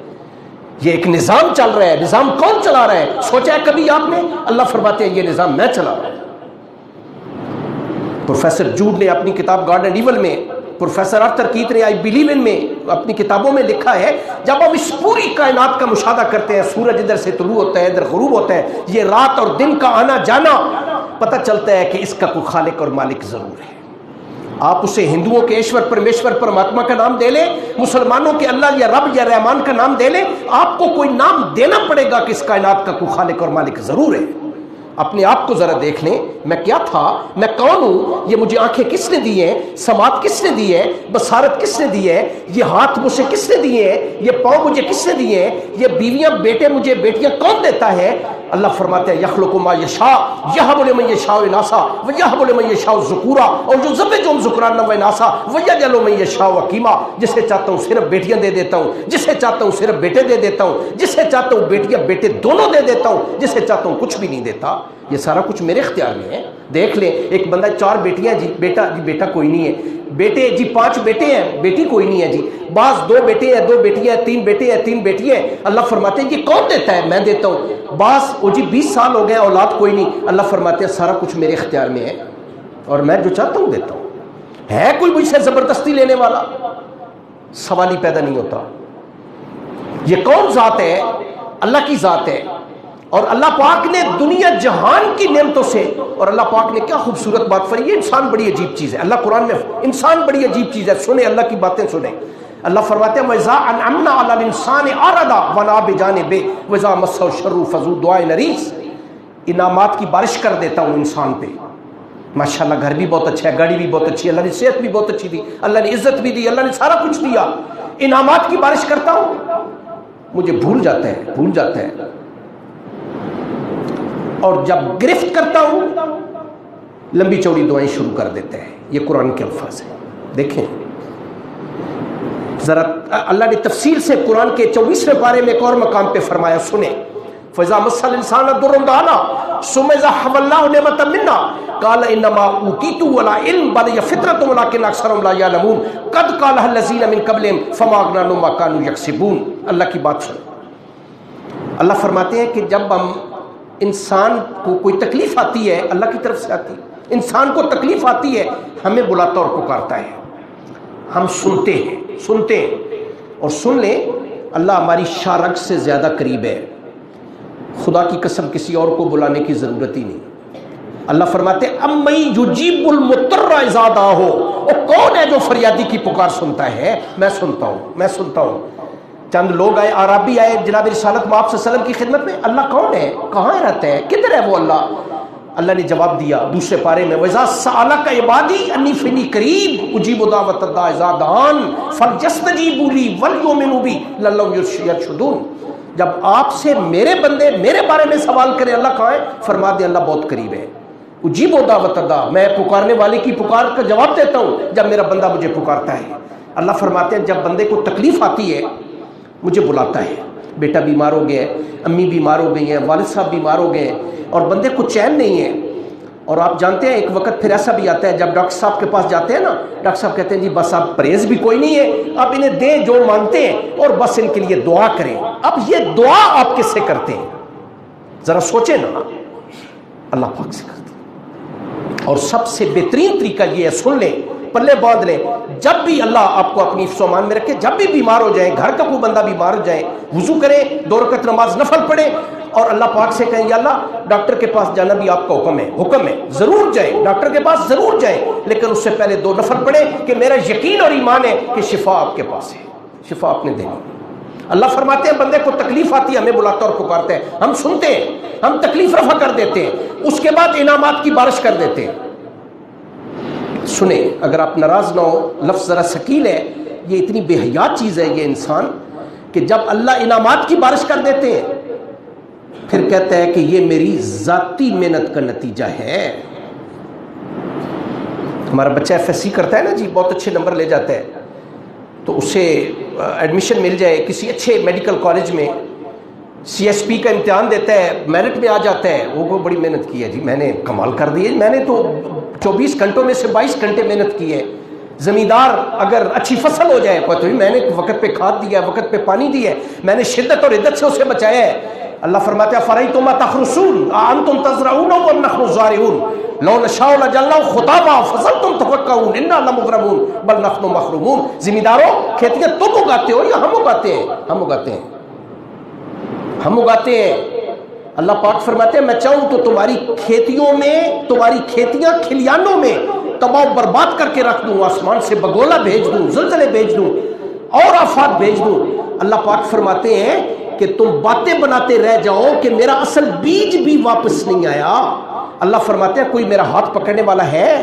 یہ ایک نظام چل رہا ہے، نظام کون چلا رہا ہے؟ سوچا ہے کبھی آپ نے؟ اللہ فرماتے ہیں یہ نظام میں چلا رہا ہوں۔ پروفیسر جوڈ نے اپنی کتاب گارڈن ایول میں، پروفیسر آرتھر کیت نے آئی بلیو ان میں اپنی کتابوں میں لکھا ہے، جب ہم اس پوری کائنات کا مشاہدہ کرتے ہیں، سورج ادھر سے طلوع ہوتا ہے، ادھر غروب ہوتا ہے، یہ رات اور دن کا آنا جانا، پتہ چلتا ہے کہ اس کا کوئی خالق اور مالک ضرور ہے۔ آپ اسے ہندوؤں کے ایشور پرمیشور پرماتما کا نام دے لیں، مسلمانوں کے اللہ یا رب یا رحمان کا نام دے لیں، آپ کو کوئی نام دینا پڑے گا کہ اس کائنات کا کوئی خالق اور مالک ضرور ہے۔ اپنے آپ کو ذرا دیکھ لیں، میں کیا تھا، میں کون ہوں، یہ مجھے آنکھیں کس نے دی ہیں، سماعت کس نے دی ہے، بصارت کس نے دی ہے، یہ ہاتھ مجھے کس نے دیے ہیں، یہ پاؤں مجھے کس نے دیے ہیں، یہ بیویاں بیٹے مجھے بیٹیاں کون دیتا ہے؟ اللہ فرماتے ہیں یخلق ما یشاء یہب لمن یشاء اناثا ویہب لمن یشاء ذکورا اور یزوجہم ذکرانا و اناثا ویجعل من یشاء عقیما۔ جسے چاہتا ہوں صرف بیٹیاں دے دیتا ہوں، جسے چاہتا ہوں صرف بیٹے دے دیتا ہوں، جسے چاہتا ہوں بیٹیاں بیٹے دونوں دے دیتا ہوں، جسے چاہتا ہوں کچھ بھی نہیں دیتا۔ یہ سارا کچھ میرے اختیار میں ہے۔ دیکھ لیں، ایک بندہ 4 بیٹیاں جی، بیٹا کوئی نہیں ہے، بیٹے جی 5 بیٹے ہیں، بیٹی کوئی نہیں ہے جی، بعض 2 بیٹے ہیں 2 بیٹیاں ہیں، 3 بیٹے ہیں 3 بیٹیاں ہیں۔ اللہ فرماتے ہیں یہ کون دیتا ہے؟ میں دیتا ہوں۔ بعض وہ جی 20 سال ہو گئے اولاد کوئی نہیں، اللہ فرماتے ہیں سارا کچھ میرے اختیار میں ہے اور میں جو چاہتا ہوں دیتا ہوں۔ ہے کوئی مجھ سے زبردستی لینے والا؟ سوال ہی پیدا نہیں ہوتا۔ یہ کون ذات ہے؟ اللہ کی ذات ہے، اور اللہ پاک نے دنیا جہان کی نعمتوں سے، اور اللہ پاک نے کیا خوبصورت بات فرمائی ہے، انسان بڑی عجیب چیز ہے۔ اللہ قرآن میں انسان بڑی عجیب چیز ہے، سنیں اللہ کی باتیں سنیں۔ اللہ فرماتے ہیں وَإِذَا أَنْعَمْنَا عَلَى الْإِنسَانِ أَعْرَضَ وَنَأَىٰ بِجَانِبِهِ وَإِذَا مَسَّهُ الشَّرُّ فَذُو دُعَاءٍ عَرِيضٍ۔ انعامات کی بارش کر دیتا ہوں انسان پہ، ماشاءاللہ گھر بھی بہت اچھا ہے، گاڑی بھی بہت اچھی ہے، اللہ نے صحت بھی بہت اچھی دی، اللہ نے عزت بھی دی، اللہ نے سارا کچھ دیا، انعامات کی بارش کرتا ہوں، مجھے بھول جاتا ہے، اور جب گرفت کرتا ہوں لمبی چوڑی دعائیں شروع کر دیتے ہیں۔ یہ قرآن کے الفاظ ہیں، دیکھیں ذرا اللہ نے تفصیل سے قرآن کے 24ویں پارے میں ایک اور مقام پہ فرمایا، سنیں فَإِذَا مَسَّ الْإِنسَانَ ضُرٌّ دَعَانَا ثُمَّ إِذَا حَمَلْنَاهُ نِعْمَةً مِنَّا قَالَ إِنَّمَا أُوتِيتُهُ عَلَىٰ عِلْمٍ بَلْ هِيَ فِطْرَةٌ وَلَٰكِنَّ أَكْثَرَهُمْ لَا يَعْلَمُونَ قَدْ قَالَهَا الَّذِينَ مِن قَبْلِهِمْ فَمَا أَغْنَىٰ عَنْهُم مَّا كَانُوا يَكْسِبُونَ۔ اللہ کی بات سنیں، اللہ فرماتے ہیں کہ جب ہم انسان کو کوئی تکلیف آتی ہے، اللہ کی طرف سے آتی ہے، انسان کو تکلیف آتی ہے، ہمیں بلاتا اور پکارتا ہے، ہم سنتے ہیں اور سن لیں اللہ ہماری شارگ سے زیادہ قریب ہے، خدا کی قسم کسی اور کو بلانے کی ضرورت ہی نہیں۔ اللہ فرماتے ہیں امن یجیب المضطر اذا دعاہ، وہ کون ہے جو فریادی کی پکار سنتا ہے؟ میں سنتا ہوں. چند لوگ آئے، عربی آئے جناب رسالت میں آپ صلی اللہ علیہ وسلم کی خدمت میں، اللہ کون ہے، کہاں رہتا ہے، کدھر ہے وہ اللہ نے جواب دیا دوسرے پارے میں وَإِذَا سَأَلَكَ عِبَادِي أَنِّي فَإِنِّي قَرِيبٌ أُجِيبُ دَعْوَةَ الدَّاعِ إِذَا دَعَانِ فَلْيَسْتَجِيبُوا لِي وَلْيُؤْمِنُوا بِي لَعَلَّهُمْ يَرْشُدُونَ. جب آپ سے میرے بندے میرے بارے میں سوال کریں اللہ کہاں ہے، فرما دیں اللہ بہت قریب ہے. اجیب دعوت الداع، میں پکارنے والے کی پکار کا جواب دیتا ہوں جب میرا بندہ مجھے پکارتا ہے. اللہ فرماتے ہیں جب بندے کو تکلیف آتی ہے مجھے بلاتا ہے. بیٹا بیمار ہو گیا ہے، امی بیمار ہو گئی ہیں، والد صاحب بیمار ہو گئے ہیں اور بندے کو چین نہیں ہے. اور آپ جانتے ہیں ایک وقت پھر ایسا بھی آتا ہے جب ڈاکٹر صاحب کے پاس جاتے ہیں نا، ڈاکٹر صاحب کہتے ہیں جی بس آپ پرہیز بھی کوئی نہیں ہے، آپ انہیں دیں جو مانگتے ہیں اور بس ان کے لیے دعا کریں. اب یہ دعا آپ کس سے کرتے ہیں؟ ذرا سوچیں نا. اللہ پاک سے کرتے ہیں. اور سب سے بہترین طریقہ یہ ہے، سن لیں، پلے باندھ لیں، جب بھی اللہ آپ کو اپنی حفظ و امان میں رکھے، جب بھی بیمار ہو جائیں، گھر کا کوئی بندہ بیمار ہو جائے، وضو کریں، 2 رکعت نماز نفل پڑھیں اور اللہ پاک سے کہیں یا اللہ ڈاکٹر کے پاس جانا بھی آپ کا حکم ہے، ضرور جائیں، ڈاکٹر کے پاس ضرور جائیں، لیکن اس سے پہلے 2 نفل پڑھیں کہ میرا یقین اور ایمان ہے کہ شفا آپ کے پاس ہے، شفا آپ نے دینی. اللہ فرماتے ہیں بندے کو تکلیف آتی ہے ہمیں بلاتا اور پکارتا ہے، ہم سنتے ہیں، ہم تکلیف رفع کر دیتے ہیں، اس کے بعد انعامات کی بارش کر دیتے ہیں. سنیں، اگر آپ ناراض نہ ہو، لفظ ذرا ثقیل ہے، یہ اتنی بے حیات چیز ہے یہ انسان کہ جب اللہ انعامات کی بارش کر دیتے ہیں پھر کہتا ہے کہ یہ میری ذاتی محنت کا نتیجہ ہے. ہمارا بچہ FSC کرتا ہے نا جی، بہت اچھے نمبر لے جاتا ہے تو اسے ایڈمیشن مل جائے کسی اچھے میڈیکل کالج میں، CSP کا امتحان دیتا ہے، میرٹ میں آ جاتا ہے، وہ بڑی محنت کی ہے جی، میں نے کمال کر دی ہے، میں نے تو 24 گھنٹوں میں سے 22 گھنٹے محنت کی ہے. زمیندار اگر اچھی فصل ہو جائے تو میں نے وقت پہ کھاد دیا ہے، وقت پہ پانی دی ہے، میں نے شدت اور عدت سے اسے بچایا ہے. اللہ فرماتے ہیں فَرَأَيْتُم مَا تَحْرُثُونَ أَأَنتُمْ تَزْرَعُونَهُ أَمْ نَحْنُ الزَّارِعُونَ لَوْ نَشَاءُ لَجَعَلْنَاهُ خُطَامًا فَظَلْتُمْ تَفَكَّهُونَ إِنَّا لَمُغْرَمُونَ بَلْ نَحْنُ مَحْرُومُونَ. زمینداروں کھیتیاں تم اگاتے ہو یا ہم اگاتے ہیں؟ ہم اگاتے ہیں. اللہ پاک فرماتے ہیں میں چاہوں تو تمہاری کھیتیوں میں، تمہاری کھیتیاں کھلیانوں میں تباہ و برباد کر کے رکھ دوں، آسمان سے بگولا بھیج دوں، زلزلے بھیج دوں اور آفات بھیج دوں. اللہ پاک فرماتے ہیں کہ تم باتیں بناتے رہ جاؤ کہ میرا اصل بیج بھی واپس نہیں آیا. اللہ فرماتے ہیں کوئی میرا ہاتھ پکڑنے والا ہے؟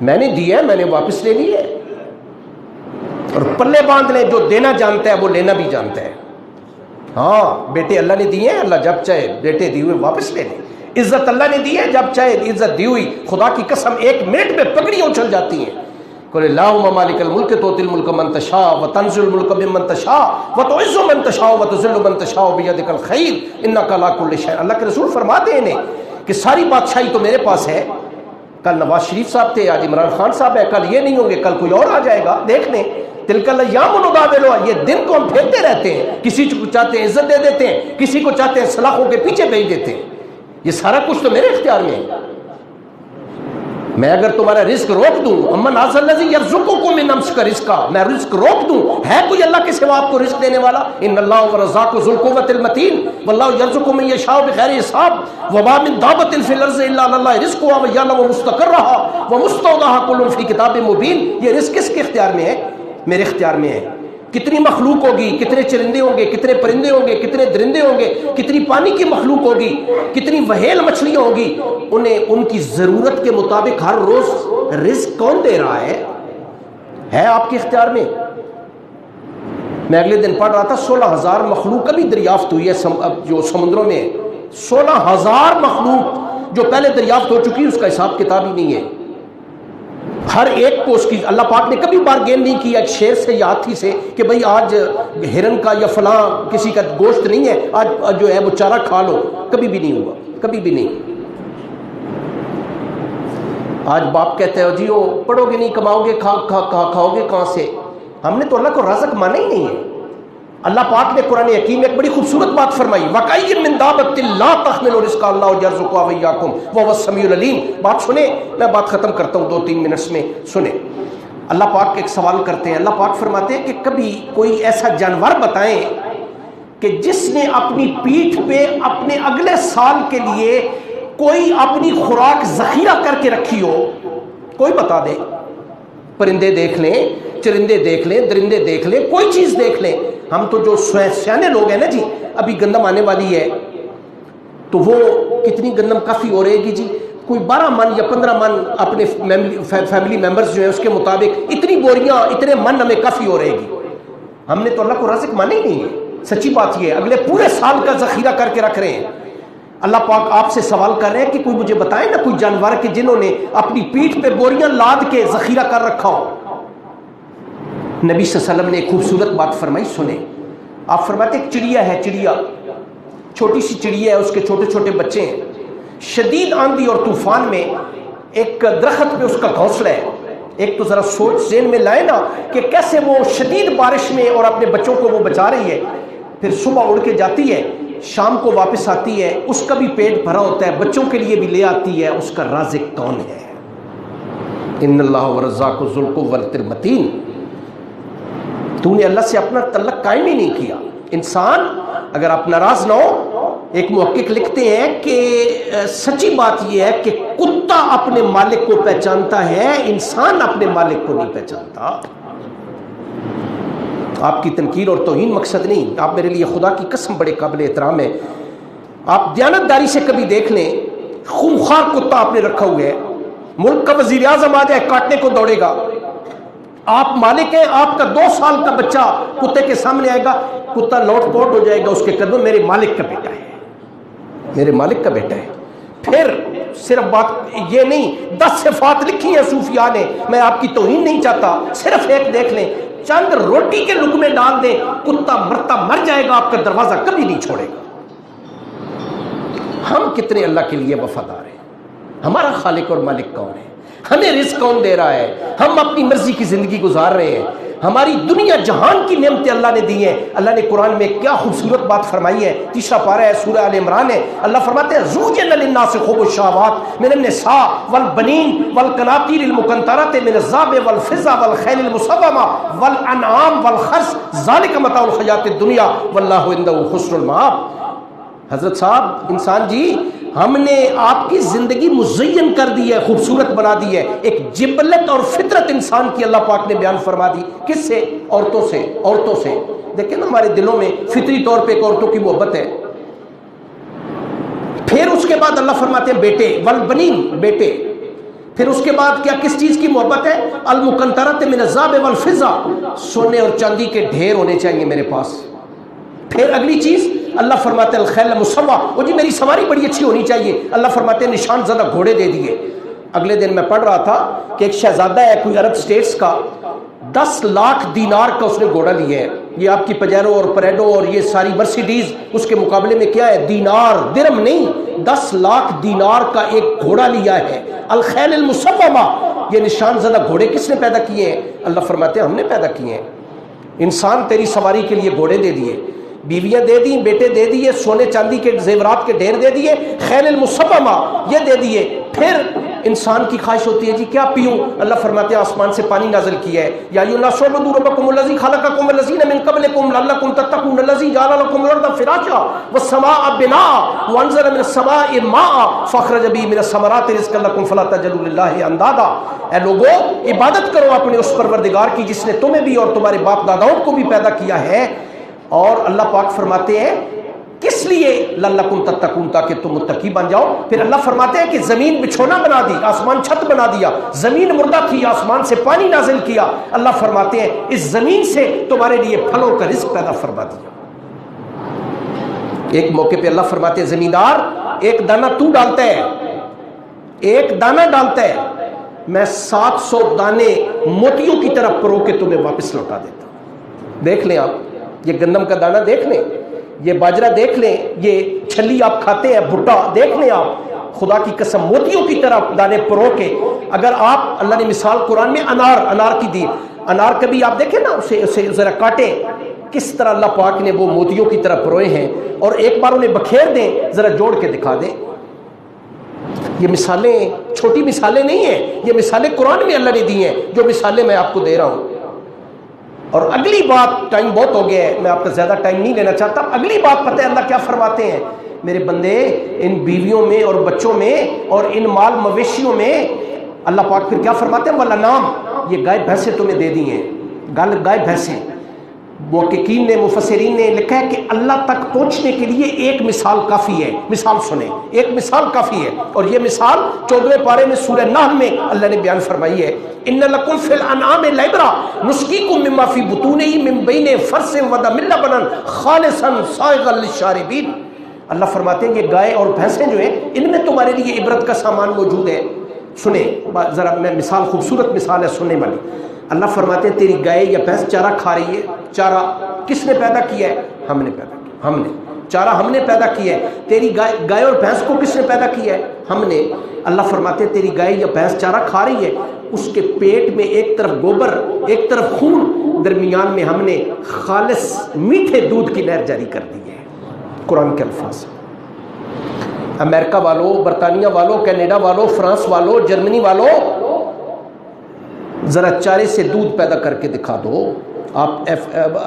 میں نے دیا ہے، میں نے واپس لے لی ہے. اور پلے باندھ لیں، جو دینا جانتا ہے وہ لینا بھی جانتا ہے. ہاں بیٹے اللہ نے دیے ہیں، اللہ جب چاہے بیٹے دیے ہوئے واپس لے لیں. عزت اللہ نے دی ہے، جب چاہے عزت دی ہوئی خدا کی قسم 1 منٹ میں پگڑیاں اچھل جاتی ہیں. قل اللہم مالک الملک تؤتی الملک من تشاء وتنزع الملک ممن تشاء وتعز من تشاء وتذل من تشاء بیدک الخیر انک علی کل شیء. اللہ کے رسول فرماتے ہیں انہیں کہ ساری بادشاہی تو میرے پاس ہے. کل نواز شریف صاحب تھے، آج عمران خان صاحب ہے، کل یہ نہیں ہوں گے، کل کوئی اور آ جائے گا. دیکھ لیں تلک الایام نداولها، یہ دن کو ہم پھیرتے رہتے ہیں، کسی کو چاہتے ہیں عزت دے دیتے ہیں، کسی کو چاہتے ہیں سلاخوں کے پیچھے بھیج دیتے ہیں. یہ سارا کچھ تو میرے اختیار میں ہے. میں اگر تمہارا رزق روک دوں، امن ھذا الذی یرزقکم من امسک رزقا، میں رزق روک دوں، ہے کوئی اللہ کے سوا آپ کو رزق دینے والا؟ ان اللہ هو الرزاق ذو القوۃ المتین واللہ یرزق من یشاء بغیر حساب وما من دابۃ فی الارض الا علی اللہ رزقها ویعلم مستقرها ومستودعها کل فی کتاب مبین. یہ رزق کس کے اختیار میں ہے؟ میرے اختیار میں ہے. کتنی مخلوق ہوگی، کتنے چرندے ہوں گے، کتنے پرندے ہوں گے، کتنے درندے ہوں گے، کتنی پانی کی مخلوق ہوگی، کتنی وہیل مچھلیاں ہوگی، انہیں ان کی ضرورت کے مطابق ہر روز رزق کون دے رہا ہے آپ کے اختیار میں. میں اگلے دن پڑھ رہا تھا 16,000 مخلوق کبھی دریافت ہوئی ہے جو سمندروں میں، 16,000 مخلوق جو پہلے دریافت ہو چکی، اس کا حساب کتاب ہی نہیں ہے. ہر ایک کو اس کی اللہ پاک نے کبھی بارگین نہیں کیا ایک شیر سے یا ہاتھی سے کہ بھئی آج ہرن کا یا فلاں کسی کا گوشت نہیں ہے، آج جو ہے وہ چارہ کھا لو. کبھی بھی نہیں ہوا، کبھی بھی نہیں. آج باپ کہتے ہو جی وہ پڑھو گے نہیں، کماؤ گے، کھاؤ گے کہاں سے؟ ہم نے تو اللہ کو رازق مانا ہی نہیں ہے. اللہ پاک نے قرآن حکیم میں ایک بڑی خوبصورت بات فرمائی، وَكَأَيٍّ مِّن دَابَّةٍ لَا تَحْمِلُ رِزْقَهَا اللَّهُ يَرْزُقُهَا وَإِيَّاكُمْ وَهُوَ السَّمِيعُ الْعَلِيمُ. بات سنیں، میں بات ختم کرتا ہوں 2-3 منٹس میں. سنیں، اللہ پاک ایک سوال کرتے ہیں. اللہ پاک فرماتے ہیں کہ کبھی کوئی ایسا جانور بتائیں کہ جس نے اپنی پیٹھ پہ اپنے اگلے سال کے لیے کوئی اپنی خوراک ذخیرہ کر کے رکھی ہو، کوئی بتا دے. پرندے دیکھ لیں، چرندے دیکھ لیں، درندے دیکھ لیں، کوئی چیز دیکھ لیں. ہم تو جو سیانے لوگ ہیں نا جی، ابھی گندم آنے والی ہے تو وہ کتنی گندم کافی ہو رہے گی جی، کوئی 12 من یا 15 من اپنے فیملی ممبرز جو ہیں اس کے مطابق اتنی بوریاں اتنے من ہمیں کافی ہو رہے گی. ہم نے تو اللہ کو رازق مانا ہی نہیں ہے. سچی بات یہ ہے، اگلے پورے سال کا ذخیرہ کر کے رکھ رہے ہیں. اللہ پاک آپ سے سوال کر رہے ہیں کہ کوئی مجھے بتائے نا کوئی جانور کہ جنہوں نے اپنی پیٹھ پہ بوریاں لاد کے ذخیرہ کر رکھا ہو. نبی صلی اللہ علیہ وسلم نے ایک خوبصورت بات فرمائی، سنیں. آپ فرماتے ایک چڑیا ہے، چڑیا چھوٹی سی چڑیا ہے، اس کے چھوٹے چھوٹے بچے ہیں. شدید آندھی اور طوفان میں ایک درخت پہ اس کا گھونسلہ ہے. ایک تو ذرا سوچ ذہن میں لائے نا کہ کیسے وہ شدید بارش میں اور اپنے بچوں کو وہ بچا رہی ہے. پھر صبح اڑ کے جاتی ہے، شام کو واپس آتی ہے، اس کا بھی پیٹ بھرا ہوتا ہے، بچوں کے لیے بھی لے آتی ہے. اس کا رازق کون ہے؟ ان اللہ ورزاق ذو القوۃ المتین. تو نے اللہ سے اپنا تعلق قائم ہی نہیں کیا. انسان اگر آپ ناراض نہ ہو، ایک محقق لکھتے ہیں کہ سچی بات یہ ہے کہ کتا اپنے مالک کو پہچانتا ہے، انسان اپنے مالک کو نہیں پہچانتا. آپ کی تنقید اور توہین مقصد نہیں، آپ میرے لیے خدا کی قسم بڑے قابل احترام ہے. آپ دیانتداری سے کبھی دیکھ لیں، خونخوار کتا آپ نے رکھا ہوا ہے، ملک کا وزیر اعظم آ جائے کاٹنے کو دوڑے گا. آپ مالک ہیں، آپ کا 2 سال کا بچہ کتے کے سامنے آئے گا، کتا لوٹ پوٹ ہو جائے گا اس کے قدموں، میرے مالک کا بیٹا ہے، میرے مالک کا بیٹا ہے. پھر صرف بات یہ نہیں، 10 صفات لکھی ہیں صوفیاء نے، میں آپ کی توہین نہیں چاہتا، صرف ایک دیکھ لیں، چند روٹی کے لقمے ڈال دیں، کتا مرتا مر جائے گا، آپ کا دروازہ کبھی نہیں چھوڑے گا. ہم کتنے اللہ کے لیے وفادار ہیں. ہمارا خالق اور مالک کون ہے؟ ہمیں رزق کون دے رہا ہے؟ ہم اپنی مرضی کی زندگی گزار رہے ہیں. ہماری دنیا جہان کی نعمتیں اللہ نے دی ہیں. اللہ نے قرآن میں کیا خوبصورت بات فرمائی ہے، 3 پارہ ہے، سورہ آل عمران ہے. اللہ فرماتے ہیں زوجن للناس حب الشہوات من النساء والبنین والقناطیر المقنطرۃ من الذهب والفضة والخیل المسومة والانعام والحرث ذلک متاع الحیاۃ الدنیا واللہ عنده حسن المآب. حضرت صاحب، انسان جی، ہم نے آپ کی زندگی مزین کر دی ہے، خوبصورت بنا دی ہے. ایک جبلت اور فطرت انسان کی اللہ پاک نے بیان فرما دی. کس سے؟ عورتوں سے. عورتوں سے دیکھیں نا، ہمارے دلوں میں فطری طور پہ ایک عورتوں کی محبت ہے. پھر اس کے بعد اللہ فرماتے ہیں بیٹے، والبنین، بیٹے. پھر اس کے بعد کیا، کس چیز کی محبت ہے؟ المقنطرۃ من الذهب والفضة، سونے اور چاندی کے ڈھیر ہونے چاہیے میرے پاس. پھر اگلی چیز اللہ فرماتے ہیں الخیل مسومہ، وہ جی میری سواری بڑی اچھی ہونی چاہیے. اللہ فرماتے ہیں نشان زدہ گھوڑے دے دیے. اگلے دن میں پڑھ رہا تھا کہ ایک شہزادہ ہے کوئی عرب سٹیٹس کا، 10 لاکھ دینار کا اس نے گھوڑا لیا ہے. یہ آپ کی پجیرو اور پریڈو اور یہ ساری مرسیڈیز اس کے مقابلے میں کیا ہے؟ دینار، درم نہیں، 10 لاکھ دینار کا ایک گھوڑا لیا ہے. الخیل المسومہ، یہ نشان زدہ گھوڑے کس نے پیدا کیے ہیں؟ اللہ فرماتے ہیں ہم نے پیدا کیے ہیں. انسان تیری سواری کے لیے گھوڑے دے دیے، بیویاں دے دی، بیٹے دے دیے، سونے چاندی کے زیورات کے ڈھیر دے دیے، خیل المسومہ یہ دے دیے. پھر انسان کی خواہش ہوتی ہے جی کیا پیوں؟ اللہ فرماتے ہیں آسمان سے پانی نازل کیا ہے. یا ایھا الناس اعبدوا ربکم الذی خلقکم والذین من قبلکم لعلکم تتقون الذی جعل لکم الارض فراشا والسماء بناء وانزل من السماء ماء فاخرج به من الثمرات رزقا لکم فلا تجعلوا للہ اندادا. اے لوگو، عبادت کرو اپنے اس پروردگار کی جس نے تمہیں بھی اور تمہارے باپ داداؤں کو بھی پیدا کیا ہے. اور اللہ پاک فرماتے ہیں کس لیے؟ لعلکم تتقون، تاکہ تم متقی بن جاؤ. پھر اللہ فرماتے ہیں کہ زمین بچھونا بنا دی، آسمان چھت بنا دیا. زمین مردہ تھی، آسمان سے پانی نازل کیا. اللہ فرماتے ہیں اس زمین سے تمہارے لیے پھلوں کا رزق پیدا فرما دیا. ایک موقع پہ اللہ فرماتے ہیں زمیندار، ایک دانہ تو ڈالتا ہے، ایک دانہ ڈالتا ہے، میں 700 دانے موتیوں کی طرح پرو کے تمہیں واپس لوٹا دیتا ہوں. دیکھ لیں آپ، یہ گندم کا دانہ دیکھ لیں، یہ باجرہ دیکھ لیں، یہ چھلی آپ کھاتے ہیں، بھٹا دیکھ لیں آپ، خدا کی قسم موتیوں کی طرح دانے پرو کے. اگر آپ، اللہ نے مثال قرآن میں انار کی دی. انار کبھی آپ دیکھیں نا، اسے ذرا کاٹیں، کس طرح اللہ پاک نے وہ موتیوں کی طرح پروئے ہیں، اور ایک بار انہیں بکھیر دیں، ذرا جوڑ کے دکھا دیں. یہ مثالیں چھوٹی مثالیں نہیں ہیں، یہ مثالیں قرآن میں اللہ نے دی ہیں، جو مثالیں میں آپ کو دے رہا ہوں. اور اگلی بات، ٹائم بہت ہو گیا ہے، میں آپ کا زیادہ ٹائم نہیں لینا چاہتا. اگلی بات پتہ ہے اللہ کیا فرماتے ہیں میرے بندے ان بیویوں میں اور بچوں میں اور ان مال مویشیوں میں اللہ پاک پھر کیا فرماتے ہیں؟ وَالْأَنْعَامَ، یہ گائے بھینسیں تمہیں دے دی ہیں، گائے بھینسیں۔ محققین نے مفسرین نے لکھا ہے کہ اللہ تک پہنچنے کے لیے ایک مثال کافی ہے۔ مثال سنیں، ایک مثال کافی ہے، اور یہ مثال 14ویں پارے میں سورہ نحل میں اللہ نے بیان فرمائی ہے۔ ان لکم فی الانعام لعبرۃ نسقیکم مما فی بطونہ من بین فرث ودم لبنا خالصا سائغا للشاربین۔ اللہ فرماتے ہیں کہ گائے اور بھینسیں جو ہیں ان میں تمہارے لیے عبرت کا سامان موجود ہے۔ سنیں ذرا، میں مثال، خوبصورت مثال ہے سننے والی۔ اللہ فرماتے ہیں تیری گائے یا بھینس چارہ کھا رہی ہے، چارہ کس نے پیدا کیا ہے؟ ہم نے پیدا کیا، ہم نے چارہ ہم نے پیدا کیا ہے۔ تیری گائے اور بھینس کو کس نے پیدا کیا ہے؟ ہم نے۔ اللہ فرماتے ہیں تیری گائے یا بھینس چارہ کھا رہی ہے، اس کے پیٹ میں ایک طرف گوبر ایک طرف خون، درمیان میں ہم نے خالص میٹھے دودھ کی نہر جاری کر دی ہے۔ قرآن کے الفاظ۔ امریکہ والوں، برطانیہ والوں، کینیڈا والوں، فرانس والوں، جرمنی والوں، ذرا چارے سے دودھ پیدا کر کے دکھا دو۔ آپ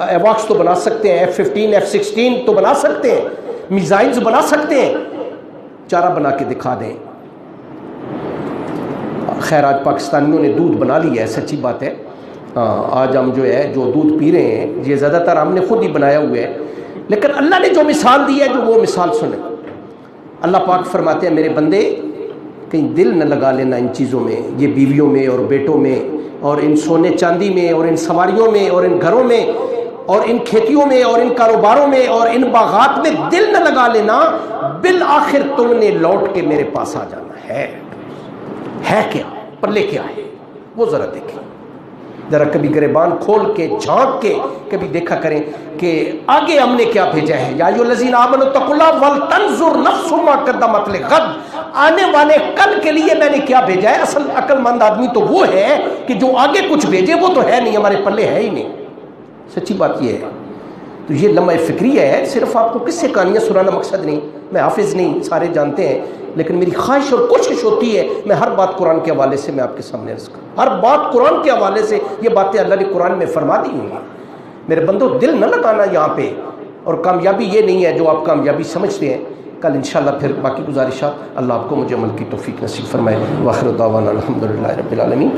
ایواکس تو بنا سکتے ہیں، F-15 F-16 تو بنا سکتے ہیں، میزائلز بنا سکتے ہیں، چارہ بنا کے دکھا دیں۔ خیر آج پاکستانیوں نے دودھ بنا لیا ہے، سچی بات ہے۔ آج ہم جو ہے جو دودھ پی رہے ہیں یہ زیادہ تر ہم نے خود ہی بنایا ہوا ہے، لیکن اللہ نے جو مثال دی ہے جو وہ مثال سنیں۔ اللہ پاک فرماتے ہیں میرے بندے کہیں دل نہ لگا لینا ان چیزوں میں، یہ بیویوں میں اور بیٹوں میں اور ان سونے چاندی میں اور ان سواریوں میں اور ان گھروں میں اور ان کھیتیوں میں اور ان کاروباروں میں اور ان باغات میں دل نہ لگا لینا، بالآخر تم نے لوٹ کے میرے پاس آ جانا ہے کیا پلے کیا ہے وہ ذرا دیکھیں، ذرا کبھی گریبان کھول کے جھانک کے کبھی دیکھا کریں کہ آگے ہم نے کیا بھیجا ہے۔ یا ایھا الذین آمنوا اتقوا اللہ ولتنظر نفس ما قدمت لغد، آنے والے کل کے لیے میں نے کیا بھیجا ہے۔ اصل عقل مند آدمی تو وہ ہے کہ جو آگے کچھ بھیجے وہ تو ہے نہیں، ہمارے پلے ہے ہی نہیں۔ سچی بات یہ ہے۔ تو یہ لمحہ فکری ہے، صرف آپ کو کس سے کہانیاں سنانا مقصد نہیں، میں حافظ نہیں، سارے جانتے ہیں، لیکن میری خواہش اور کوشش ہوتی ہے میں ہر بات قرآن کے حوالے سے میں آپ کے سامنے عرض کروں، ہر بات قرآن کے حوالے سے، یہ باتیں اللہ نے قرآن میں فرما دی ہوئی ہیں۔ میرے بندو دل نہ لگانا یہاں پہ، اور کامیابی یہ نہیں ہے جو آپ کامیابی سمجھتے ہیں۔ کل انشاءاللہ پھر باقی گزارشات، اللہ آپ کو مجھے عمل کی توفیق نصیب فرمائے۔ وآخر دعوانا الحمدللہ رب العالمین۔